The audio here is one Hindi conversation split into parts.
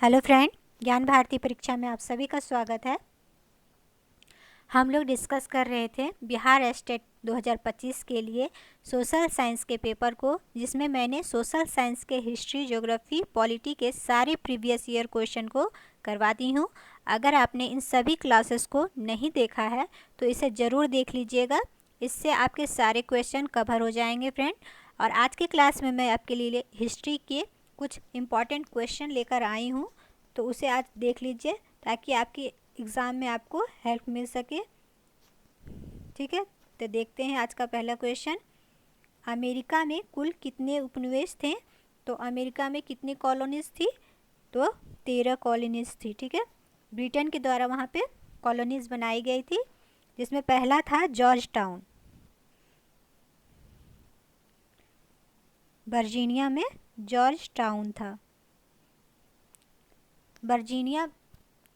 हेलो फ्रेंड, ज्ञान भारती परीक्षा में आप सभी का स्वागत है। हम लोग डिस्कस कर रहे थे बिहार स्टेट 2025 के लिए सोशल साइंस के पेपर को, जिसमें मैंने सोशल साइंस के हिस्ट्री, ज्योग्राफी, पॉलिटी के सारे प्रीवियस ईयर क्वेश्चन को करवा दी हूँ। अगर आपने इन सभी क्लासेस को नहीं देखा है तो इसे ज़रूर देख लीजिएगा, इससे आपके सारे क्वेश्चन कवर हो जाएंगे फ्रेंड। और आज के क्लास में मैं आपके लिए हिस्ट्री के कुछ इम्पॉर्टेंट क्वेश्चन लेकर आई हूँ, तो उसे आज देख लीजिए ताकि आपकी एग्ज़ाम में आपको हेल्प मिल सके। ठीक है, तो देखते हैं आज का पहला क्वेश्चन। अमेरिका में कुल कितने उपनिवेश थे? तो अमेरिका में कितनी कॉलोनीज थी? तो 13 कॉलोनीज थी। ठीक है, ब्रिटेन के द्वारा वहाँ पे कॉलोनीज बनाई गई थी, जिसमें पहला था जॉर्ज टाउन, वर्जीनिया में जॉर्ज टाउन था। वर्जीनिया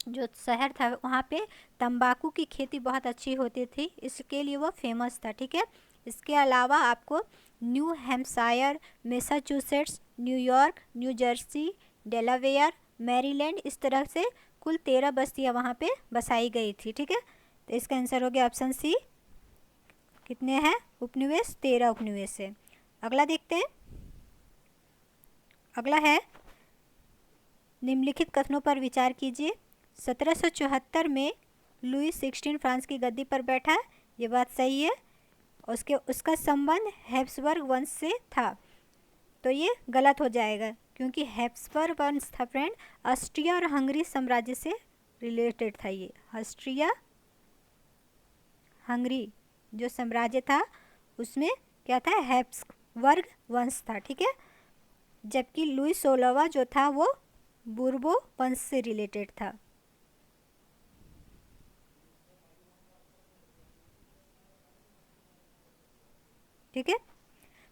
जो शहर था वहाँ पे तंबाकू की खेती बहुत अच्छी होती थी, इसके लिए वो फेमस था। ठीक है, इसके अलावा आपको new Hampshire, Massachusetts, New York, new Jersey, Delaware, Maryland, इस तरह से कुल 13 बस्तियाँ वहाँ पे बसाई गई थी। ठीक है, तो इसका आंसर हो गया ऑप्शन सी। कितने हैं उपनिवेश? 13 उपनिवेश है। अगला देखते हैं। अगला है, निम्नलिखित कथनों पर विचार कीजिए। 1774 में लुई 16 फ्रांस की गद्दी पर बैठा, ये बात सही है। उसका संबंध हैब्सबर्ग वंश से था, तो ये गलत हो जाएगा, क्योंकि हैब्सबर्ग वंश था फ्रेंड ऑस्ट्रिया और हंगरी साम्राज्य से रिलेटेड था। ये ऑस्ट्रिया हंगरी जो साम्राज्य था उसमें क्या था? हैब्सबर्ग वंश था। ठीक है, जबकि लुई 16वां जो था वो बुर्बो वंश से रिलेटेड था। ठीक है,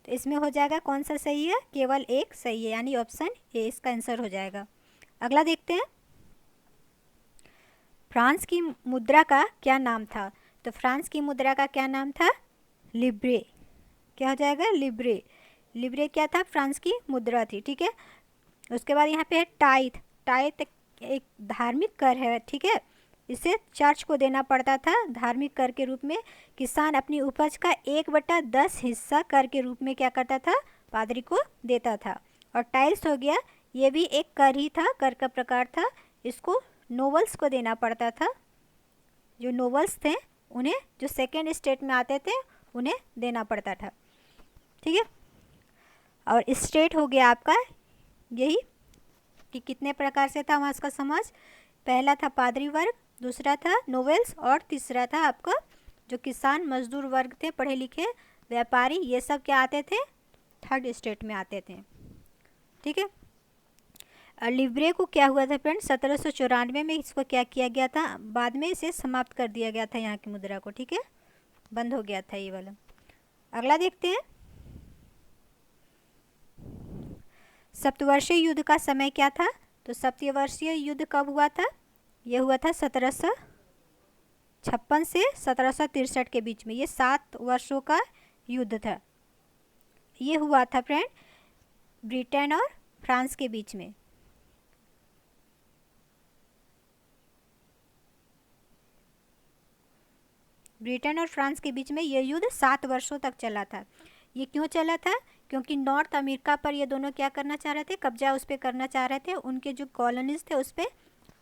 तो इसमें हो जाएगा कौन सा सही है? केवल एक सही है, यानी ऑप्शन ए इसका आंसर हो जाएगा। अगला देखते हैं। फ्रांस की मुद्रा का क्या नाम था? तो फ्रांस की मुद्रा का क्या नाम था? लिब्रे। क्या हो जाएगा? लिब्रे। लिब्रे क्या था? फ्रांस की मुद्रा थी। ठीक है, उसके बाद यहाँ पे है टाइथ। टाइथ एक धार्मिक कर है। ठीक है, इसे चर्च को देना पड़ता था धार्मिक कर के रूप में। किसान अपनी उपज का 1/10 हिस्सा कर के रूप में क्या करता था? पादरी को देता था। और टाइल्स हो गया, ये भी एक कर ही था, कर का प्रकार था। इसको नोबल्स को देना पड़ता था। जो नोबल्स थे उन्हें, जो सेकेंड स्टेट में आते थे, उन्हें देना पड़ता था। ठीक है, और स्टेट हो गया आपका यही कि कितने प्रकार से था वहाँ इसका समझ। पहला था पादरी वर्ग, दूसरा था नोवेल्स, और तीसरा था आपका जो किसान मजदूर वर्ग थे, पढ़े लिखे व्यापारी, ये सब क्या आते थे? थर्ड स्टेट में आते थे। ठीक है, और लिब्रे को क्या हुआ था फ्रेंड? 1794 में इसको क्या किया गया था? बाद में इसे समाप्त कर दिया गया था, यहाँ की मुद्रा को। ठीक है, बंद हो गया था ये वाला। अगला देखते हैं। सप्तवर्षीय युद्ध का समय क्या था? तो सप्तवर्षीय युद्ध कब हुआ था? यह हुआ था 1756 से 1763 के बीच में। ये 7 वर्षों का युद्ध था। ये हुआ था फ्रेंड ब्रिटेन और फ्रांस के बीच में। ब्रिटेन और फ्रांस के बीच में ये युद्ध 7 वर्षों तक चला था। ये क्यों चला था? क्योंकि नॉर्थ अमेरिका पर ये दोनों क्या करना चाह रहे थे? कब्जा उस पर करना चाह रहे थे। उनके जो कॉलोनीज थे उस पर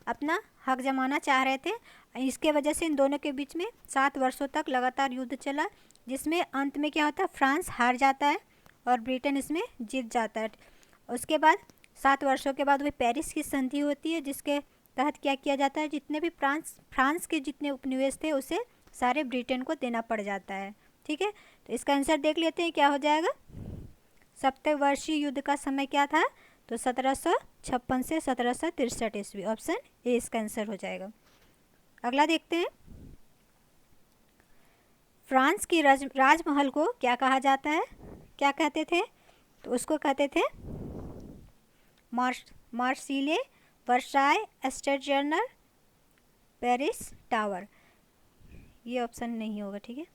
अपना हक जमाना चाह रहे थे। इसके वजह से इन दोनों के बीच में 7 वर्षों तक लगातार युद्ध चला, जिसमें अंत में क्या होता है? फ्रांस हार जाता है और ब्रिटेन इसमें जीत जाता है। उसके बाद 7 वर्षों के बाद वही पेरिस की संधि होती है, जिसके तहत क्या किया जाता है? जितने भी फ्रांस के जितने उपनिवेश थे उसे सारे ब्रिटेन को देना पड़ जाता है। ठीक है, तो इसका आंसर देख लेते हैं क्या हो जाएगा। सप्तवर्षीय युद्ध का समय क्या था? तो 1756 से 1763 ईस्वी। ऑप्शन ए इसका आंसर हो जाएगा। अगला देखते हैं। फ्रांस की राजमहल को क्या कहा जाता है? क्या कहते थे? तो उसको कहते थे Marseille, Versailles, state journal, Paris tower. ये ऑप्शन नहीं होगा। ठीक है,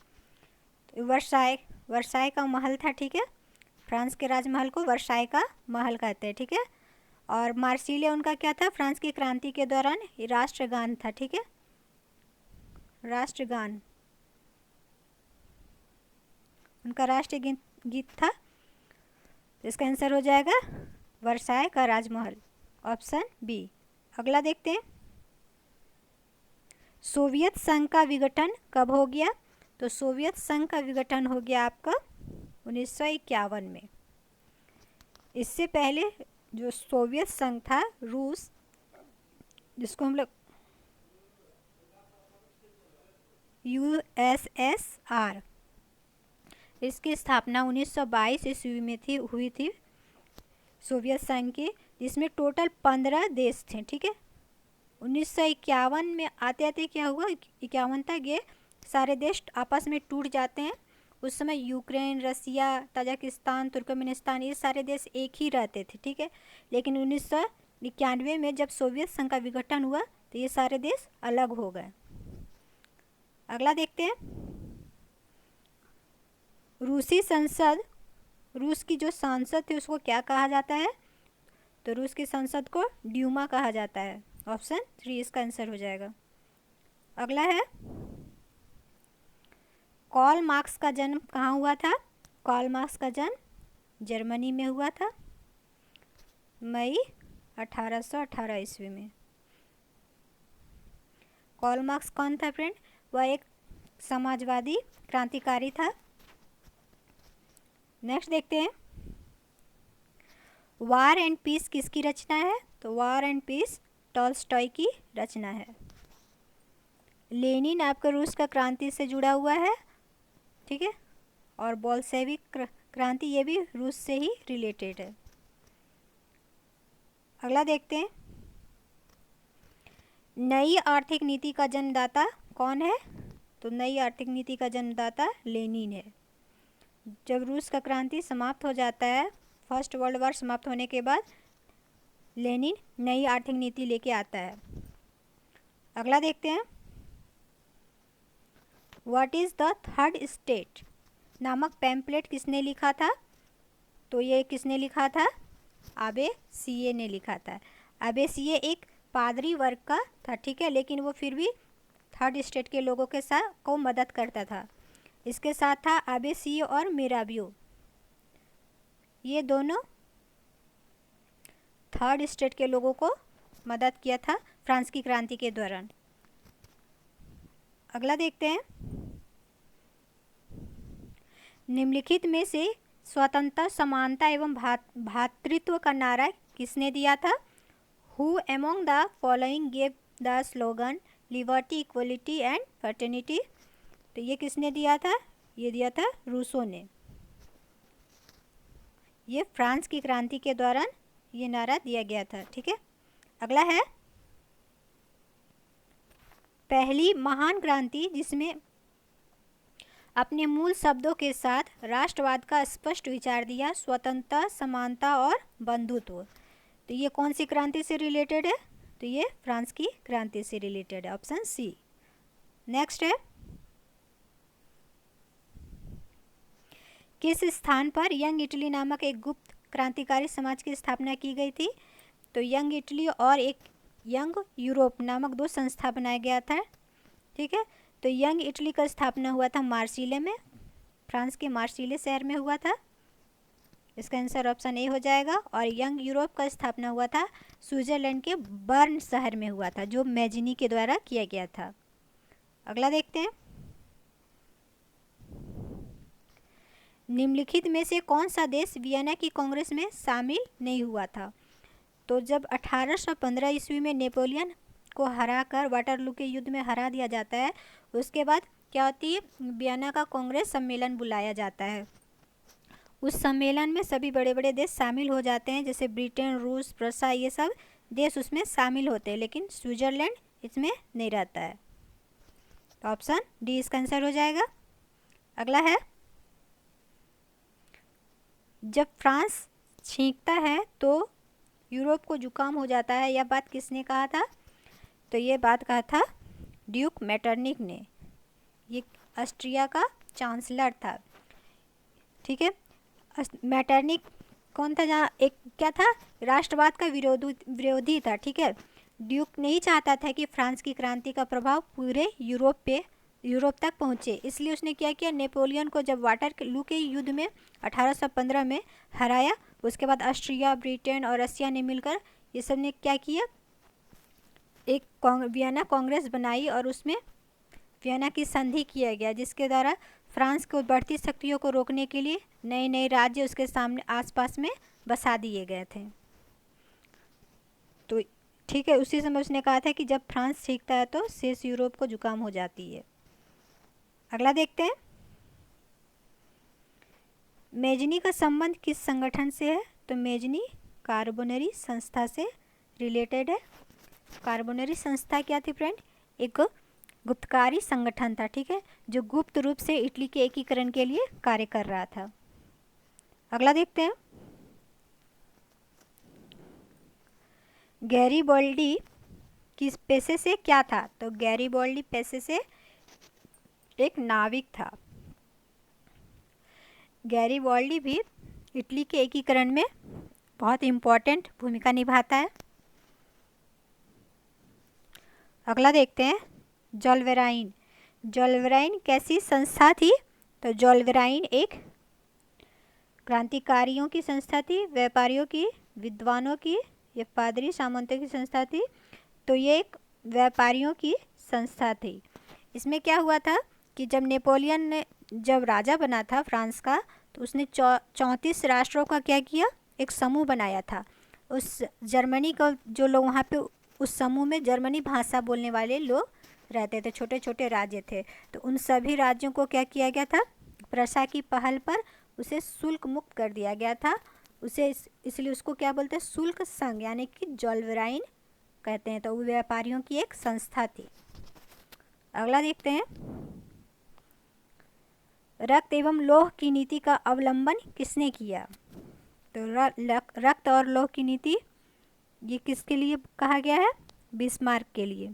तो वर्साई का महल था। ठीक है, फ्रांस के राजमहल को वर्साई का महल कहते हैं। ठीक है, और मार्सिले उनका क्या था, फ्रांस की क्रांति के दौरान राष्ट्रगान था, ठीक है, राष्ट्रगान उनका राष्ट्रीय गीत था। तो इसका आंसर हो जाएगा वर्साय का राजमहल, ऑप्शन बी। अगला देखते हैं, सोवियत संघ का विघटन कब हो गया? तो सोवियत संघ का विघटन हो गया आपका 1951 में। इससे पहले जो सोवियत संघ था, रूस, जिसको हम लोग USSR, इसकी स्थापना 1922 ईस्वी में हुई थी सोवियत संघ की, जिसमें टोटल 15 देश थे, ठीक है। 1951 में आते आते क्या हुआ, 51 तक ये सारे देश आपस में टूट जाते हैं। उस समय यूक्रेन, रसिया, ताजिकिस्तान, तुर्कमेनिस्तान, ये सारे देश एक ही रहते थे, ठीक है। लेकिन 1991 में जब सोवियत संघ का विघटन हुआ तो ये सारे देश अलग हो गए। अगला देखते हैं, रूसी संसद, रूस की जो सांसद थे उसको क्या कहा जाता है? तो रूस की संसद को ड्यूमा कहा जाता है, ऑप्शन 3 इसका आंसर हो जाएगा। अगला है, कार्ल मार्क्स का जन्म कहाँ हुआ था? कार्ल मार्क्स का जन्म जर्मनी में हुआ था, मई 1818 ईस्वी में। कार्ल मार्क्स कौन था फ्रेंड? वह एक समाजवादी क्रांतिकारी था। नेक्स्ट देखते हैं, वार एंड पीस किसकी रचना है? तो वार एंड पीस टॉल्स्टॉय की रचना है। लेनिन आपका रूस का क्रांति से जुड़ा हुआ है, ठीक है, और बोल्शेविक क्रांति ये भी रूस से ही रिलेटेड है। अगला देखते हैं, नई आर्थिक नीति का जन्मदाता कौन है? तो नई आर्थिक नीति का जन्मदाता लेनिन है। जब रूस का क्रांति समाप्त हो जाता है, फर्स्ट वर्ल्ड वॉर समाप्त होने के बाद लेनिन नई आर्थिक नीति लेके आता है। अगला देखते हैं, what is the third state नामक पैम्पलेट किसने लिखा था? तो ये किसने लिखा था? आबे सिए ने लिखा था। आबे सिए एक पादरी वर्ग का था, ठीक है, लेकिन वो फिर भी थर्ड स्टेट के लोगों के साथ को मदद करता था। इसके साथ था आबे सिए और मिराबियो, ये दोनों थर्ड स्टेट के लोगों को मदद किया था फ्रांस की क्रांति के दौरान। अगला देखते हैं, निम्नलिखित में से स्वतंत्रता, समानता एवं भातृत्व का नारा किसने दिया था? Who among the following gave the slogan liberty, equality and fraternity? तो ये किसने दिया था? ये दिया था रूसो ने। ये फ्रांस की क्रांति के दौरान ये नारा दिया गया था, ठीक है। अगला है, पहली महान क्रांति जिसमें अपने मूल शब्दों के साथ राष्ट्रवाद का स्पष्ट विचार दिया, स्वतंत्रता, समानता और बंधुत्व। तो ये कौन सी क्रांति से रिलेटेड है? तो ये फ्रांस की क्रांति से रिलेटेड है, ऑप्शन सी। नेक्स्ट है, किस स्थान पर यंग इटली नामक एक गुप्त क्रांतिकारी समाज की स्थापना की गई थी? तो यंग इटली और एक यंग यूरोप नामक दो संस्था बनाया गया था, ठीक है। तो यंग इटली का स्थापना हुआ था मार्सिले में, फ्रांस के मार्सिले शहर में हुआ था, इसका आंसर ऑप्शन ए हो जाएगा। और यंग यूरोप का स्थापना हुआ था स्विट्जरलैंड के बर्न शहर में हुआ था, जो मैजिनी के द्वारा किया गया था। अगला देखते हैं, निम्नलिखित में से कौन सा देश वियना की कांग्रेस में शामिल नहीं हुआ था? तो जब 1815 ईस्वी में नेपोलियन को हराकर वाटरलू के युद्ध में हरा दिया जाता है, उसके बाद क्या होती है, वियना का कांग्रेस सम्मेलन बुलाया जाता है। उस सम्मेलन में सभी बड़े बड़े देश शामिल हो जाते हैं, जैसे ब्रिटेन, रूस, प्रसा, ये सब देश उसमें शामिल होते हैं, लेकिन स्विट्जरलैंड इसमें नहीं रहता है। तो ऑप्शन डी इसका आंसर हो जाएगा। अगला है, जब फ्रांस छींकता है तो यूरोप को जुकाम हो जाता है, यह बात किसने कहा था? तो ये बात कहा था ड्यूक मेटरनिक ने, ये ऑस्ट्रिया का चांसलर था, ठीक है। मेटरनिक कौन था जहाँ एक क्या था, राष्ट्रवाद का विरोधी था, ठीक है। ड्यूक नहीं चाहता था कि फ्रांस की क्रांति का प्रभाव पूरे यूरोप तक पहुँचे, इसलिए उसने क्या किया, नेपोलियन को जब वाटरलू के युद्ध में 1815 में हराया, उसके बाद ऑस्ट्रिया, ब्रिटेन और रसिया ने मिलकर ये सब ने क्या किया, एक वियना कांग्रेस बनाई और उसमें वियना की संधि किया गया, जिसके द्वारा फ्रांस को बढ़ती शक्तियों को रोकने के लिए नए नए राज्य उसके सामने आसपास में बसा दिए गए थे। तो ठीक है, उसी समय उसने कहा था कि जब फ्रांस सीखता है तो शेष यूरोप को जुकाम हो जाती है। अगला देखते हैं, मेजनी का संबंध किस संगठन से है, तो मेजनी कार्बोनरी संस्था से रिलेटेड है। कार्बोनरी संस्था क्या थी फ्रेंड, एक गुप्तकारी संगठन था, ठीक है, जो गुप्त रूप से इटली के एकीकरण के लिए कार्य कर रहा था। अगला देखते हैं, गैरीबाल्डी किस पेशे से क्या था, तो गैरीबाल्डी पेशे से एक नाविक था। गैरीबाल्डी भी इटली के एकीकरण में बहुत इम्पोर्टेंट भूमिका निभाता है। अगला देखते हैं, जोल्वेराइन। जोल्वेराइन कैसी संस्था थी, तो जोल्वेराइन एक क्रांतिकारियों की संस्था थी, व्यापारियों की, विद्वानों की, ये पादरी सामंतों की संस्था थी। तो ये एक व्यापारियों की संस्था थी। इसमें क्या हुआ था कि जब नेपोलियन ने जब राजा बना था फ्रांस का, तो उसने 34 राष्ट्रों का क्या किया, एक समूह बनाया था। उस जर्मनी का जो लोग वहाँ पे उस समूह में जर्मनी भाषा बोलने वाले लोग रहते थे, छोटे छोटे राज्य थे। तो उन सभी राज्यों को क्या किया गया था, प्रशा की पहल पर उसे शुल्क मुक्त कर दिया गया था। उसे इसलिए उसको क्या बोलते हैं, शुल्क संघ, यानी कि जोल्वेराइन कहते हैं। तो वो व्यापारियों की एक संस्था थी। अगला देखते हैं, रक्त एवं लौह की नीति का अवलंबन किसने किया, तो रक्त और लौह की नीति ये किसके लिए कहा गया है, बिस्मार्क के लिए,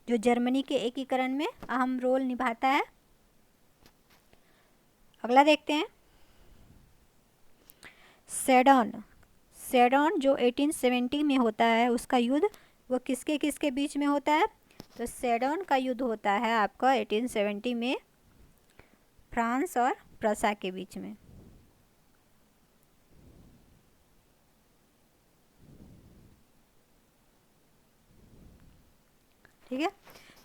जो जर्मनी के एकीकरण में अहम रोल निभाता है। अगला देखते हैं, सेडन जो 1870 में होता है, उसका युद्ध वो किसके किसके बीच में होता है, तो सेडन का युद्ध होता है आपका 1870 में फ्रांस और प्रशा के बीच में। ठीक है,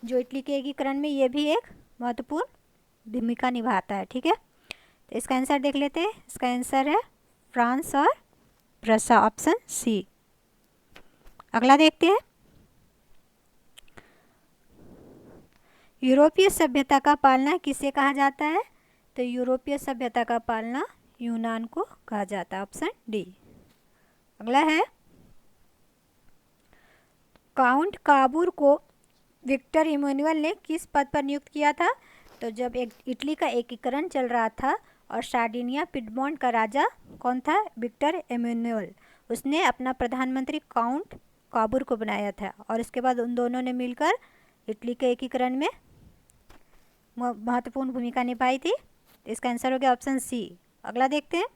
जो इटली के एकीकरण में ये भी एक महत्वपूर्ण भूमिका निभाता है। ठीक है, तो इसका आंसर देख लेते हैं। इसका आंसर है फ्रांस और प्रशा, ऑप्शन सी। अगला देखते हैं, यूरोपीय सभ्यता का पालना किसे कहा जाता है, तो यूरोपीय सभ्यता का पालना यूनान को कहा जाता है, ऑप्शन डी। अगला है, काउंट काबूर को विक्टर इमैनुअल ने किस पद पर नियुक्त किया था, तो जब एक इटली का एकीकरण चल रहा था और सार्डिनिया पिडमोंट का राजा कौन था, विक्टर इमैनुअल, उसने अपना प्रधानमंत्री काउंट काबूर को बनाया था। और इसके बाद उन दोनों ने मिलकर इटली के एकीकरण में महत्वपूर्ण भूमिका निभाई थी। इसका आंसर हो गया ऑप्शन सी। अगला देखते हैं,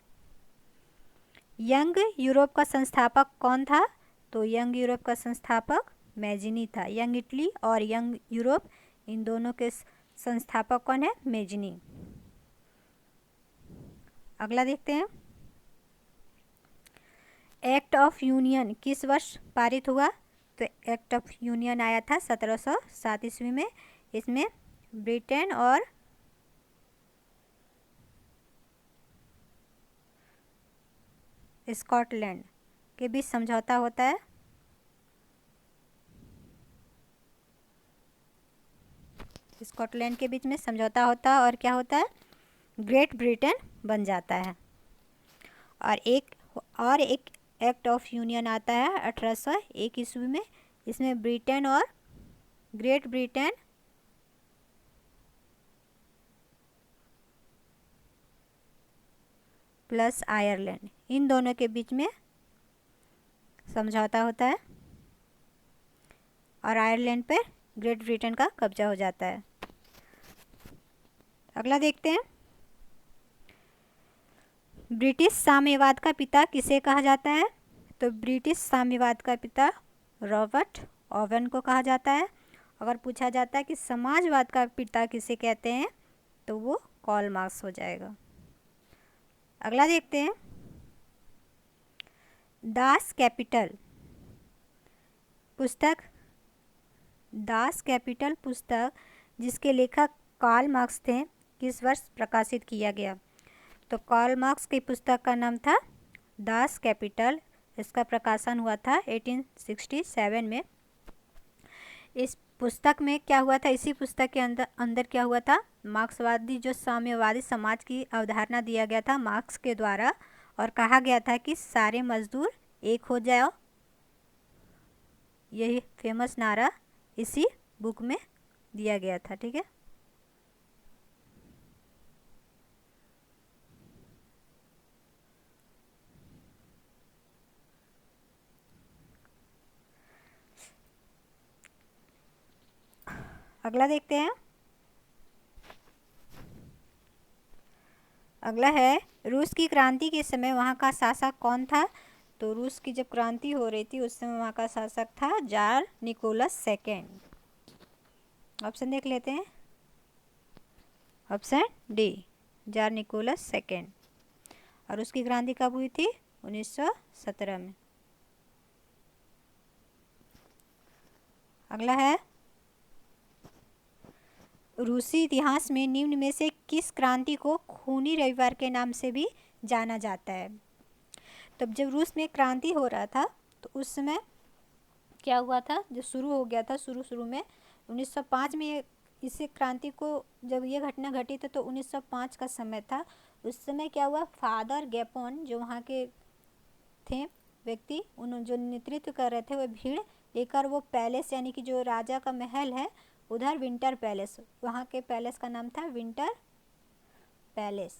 यंग यूरोप का संस्थापक कौन था, तो यंग यूरोप का संस्थापक मेजनी था। यंग इटली और यंग यूरोप, इन दोनों के संस्थापक कौन है, मेजनी। अगला देखते हैं, एक्ट ऑफ यूनियन किस वर्ष पारित हुआ, तो एक्ट ऑफ यूनियन आया था 1707 ईस्वी में। इसमें ब्रिटेन और स्कॉटलैंड के बीच समझौता होता है। स्कॉटलैंड के बीच में समझौता होता है और क्या होता है, ग्रेट ब्रिटेन बन जाता है। और एक एक्ट ऑफ यूनियन आता है 1801 ईस्वी में। इसमें ब्रिटेन और ग्रेट ब्रिटेन प्लस आयरलैंड, इन दोनों के बीच में समझौता होता है और आयरलैंड पर ग्रेट ब्रिटेन का कब्जा हो जाता है। अगला देखते हैं, ब्रिटिश साम्यवाद का पिता किसे कहा जाता है? तो ब्रिटिश साम्यवाद का पिता रॉबर्ट ओवन को कहा जाता है। अगर पूछा जाता है कि समाजवाद का पिता किसे कहते हैं, तो वो कार्ल मार्क्स हो जाएगा। अगला देखते हैं, दास कैपिटल पुस्तक, दास कैपिटल पुस्तक जिसके लेखक कार्ल मार्क्स थे, किस वर्ष प्रकाशित किया गया? तो कार्ल मार्क्स की पुस्तक का नाम था दास कैपिटल। इसका प्रकाशन हुआ था 1867 में। इस पुस्तक में क्या हुआ था, इसी पुस्तक के अंदर क्या हुआ था, मार्क्सवादी जो साम्यवादी समाज की अवधारणा दिया गया था मार्क्स के द्वारा, और कहा गया था कि सारे मजदूर एक हो जाओ। यही फेमस नारा इसी बुक में दिया गया था। ठीक है, अगला देखते हैं। अगला है, रूस की क्रांति के समय वहाँ का शासक कौन था? तो रूस की जब क्रांति हो रही थी उस समय वहाँ का शासक था जार निकोलस सेकेंड। ऑप्शन देख लेते हैं, option D tsar Nicholas second. और उसकी क्रांति कब हुई थी? 1917 में। अगला है, रूसी इतिहास में निम्न में से किस क्रांति को खूनी रविवार के नाम से भी जाना जाता है? तब जब रूस में क्रांति हो रहा था तो उस समय क्या हुआ था, जो शुरू हो गया था, शुरू में 1905 में इस क्रांति को जब ये घटना घटी थी तो 1905 का समय था। उस समय क्या हुआ, फादर गैपोन जो वहाँ के थे व्यक्ति, उन्होंने जो नेतृत्व कर रहे थे, वो भीड़ लेकर वो पैलेस यानी कि जो राजा का महल है उधर, विंटर पैलेस, वहाँ के पैलेस का नाम था विंटर पैलेस।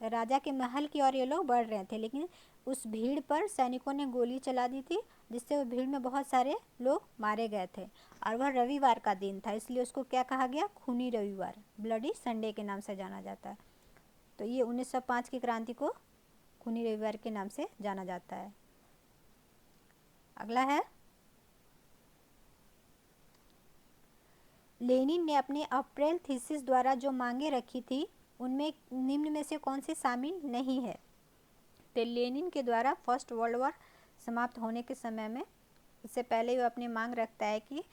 तो राजा के महल की ओर ये लोग बढ़ रहे थे, लेकिन उस भीड़ पर सैनिकों ने गोली चला दी थी, जिससे वो भीड़ में बहुत सारे लोग मारे गए थे। और वह रविवार का दिन था, इसलिए उसको क्या कहा गया, खूनी रविवार, ब्लडी संडे के नाम से जाना जाता है। तो ये 1905 की क्रांति को खूनी रविवार के नाम से जाना जाता है। अगला है, लेनिन ने अपने अप्रैल थीसिस द्वारा जो मांगे रखी थी उनमें निम्न में से कौन सी शामिल नहीं है? तो लेनिन के द्वारा फर्स्ट वर्ल्ड वॉर समाप्त होने के समय में, इससे पहले वो अपनी मांग रखता है कि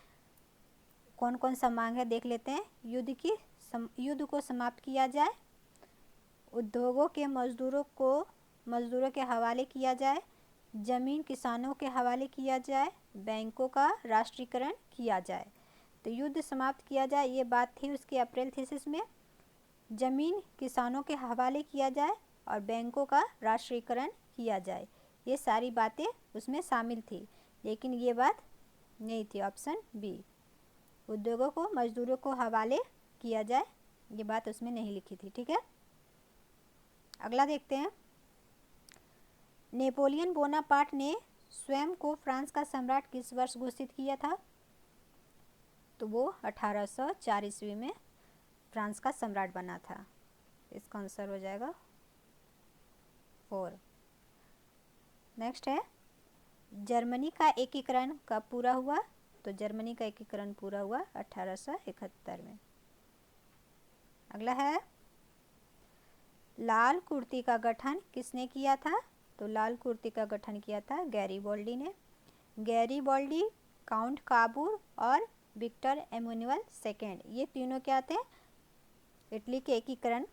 कौन कौन सा मांग है, देख लेते हैं। युद्ध को समाप्त किया जाए, उद्योगों के मजदूरों के हवाले किया जाए, जमीन किसानों के हवाले किया जाए, बैंकों का राष्ट्रीयकरण किया जाए। तो युद्ध समाप्त किया जाए ये बात थी उसकी अप्रैल थीसिस में, जमीन किसानों के हवाले किया जाए और बैंकों का राष्ट्रीयकरण किया जाए, ये सारी बातें उसमें शामिल थी। लेकिन ये बात नहीं थी, ऑप्शन बी, उद्योगों को मजदूरों को हवाले किया जाए, ये बात उसमें नहीं लिखी थी। ठीक है, अगला देखते हैं, नेपोलियन बोनापार्ट ने स्वयं को फ्रांस का सम्राट किस वर्ष घोषित किया था? तो वो 1804 ईस्वी में फ्रांस का सम्राट बना था। इसका आंसर हो जाएगा 4। नेक्स्ट है, जर्मनी का एकीकरण कब पूरा हुआ? तो जर्मनी का एकीकरण पूरा हुआ 1871 में। अगला है, लाल कुर्ती का गठन किसने किया था? तो लाल कुर्ती का गठन किया था गैरीबॉल्डी ने। गैरीबॉल्डी, काउंट काबूर और विक्टर एमुनुअल सेकेंड, ये तीनों क्या थे, इटली के एकीकरण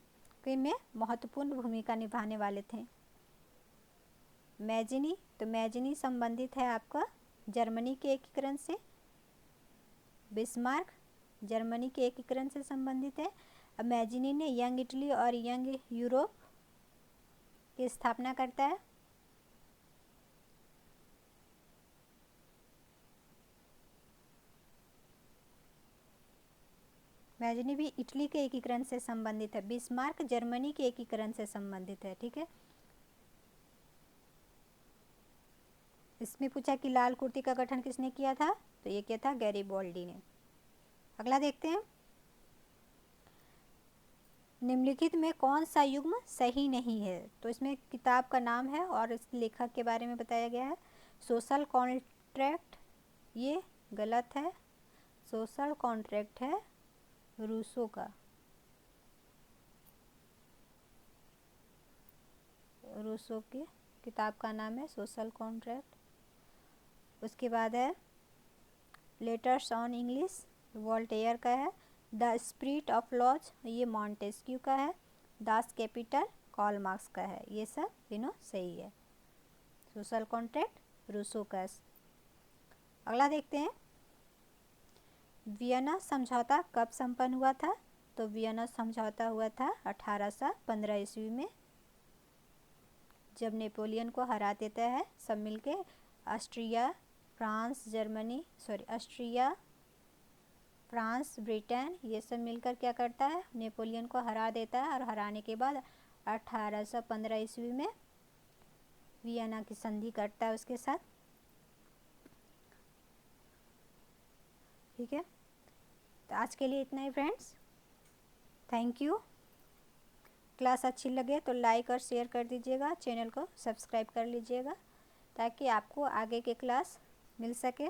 में महत्वपूर्ण भूमिका निभाने वाले थे। मैजिनी, तो मैजिनी संबंधित है आपका जर्मनी के एकीकरण से। बिस्मार्क जर्मनी के एकीकरण से संबंधित है। अब मैजिनी ने यंग इटली और यंग यूरोप की स्थापना करता है। मैजिनी भी इटली के एकीकरण से संबंधित है, बिस्मार्क जर्मनी के एकीकरण से संबंधित है। ठीक है, इसमें पूछा कि लाल कुर्ती का गठन किसने किया था? तो ये किया था गैरीबॉल्डी ने। अगला देखते हैं, निम्नलिखित में कौन सा युग्म सही नहीं है? तो इसमें किताब का नाम है और इस लेखक के बारे में बताया गया है। सोशल कॉन्ट्रैक्ट, ये गलत है। सोशल कॉन्ट्रैक्ट है रूसो का। रूसो की किताब का नाम है सोशल कॉन्ट्रैक्ट। उसके बाद है लेटर्स ऑन इंग्लिश, वॉल्टेयर का है। द स्पिरिट ऑफ लॉज, ये मॉन्टेस्क्यू का है। दास कैपिटल कार्ल मार्क्स का है। ये सब तीनों सही है। सोशल कॉन्ट्रैक्ट रूसो का। अगला देखते हैं, वियना समझौता कब संपन्न हुआ था? तो वियना समझौता हुआ था 1815 ईस्वी में, जब नेपोलियन को हरा देता है सब मिलके। ऑस्ट्रिया, फ्रांस, ब्रिटेन, ये सब मिलकर क्या करता है, नेपोलियन को हरा देता है। और हराने के बाद 1815 ईस्वी में वियना की संधि करता है उसके साथ। ठीक है, तो आज के लिए इतना ही फ्रेंड्स। Thank you. क्लास अच्छी लगे तो लाइक और शेयर कर दीजिएगा, चैनल को सब्सक्राइब कर लीजिएगा ताकि आपको आगे के क्लास मिल सके।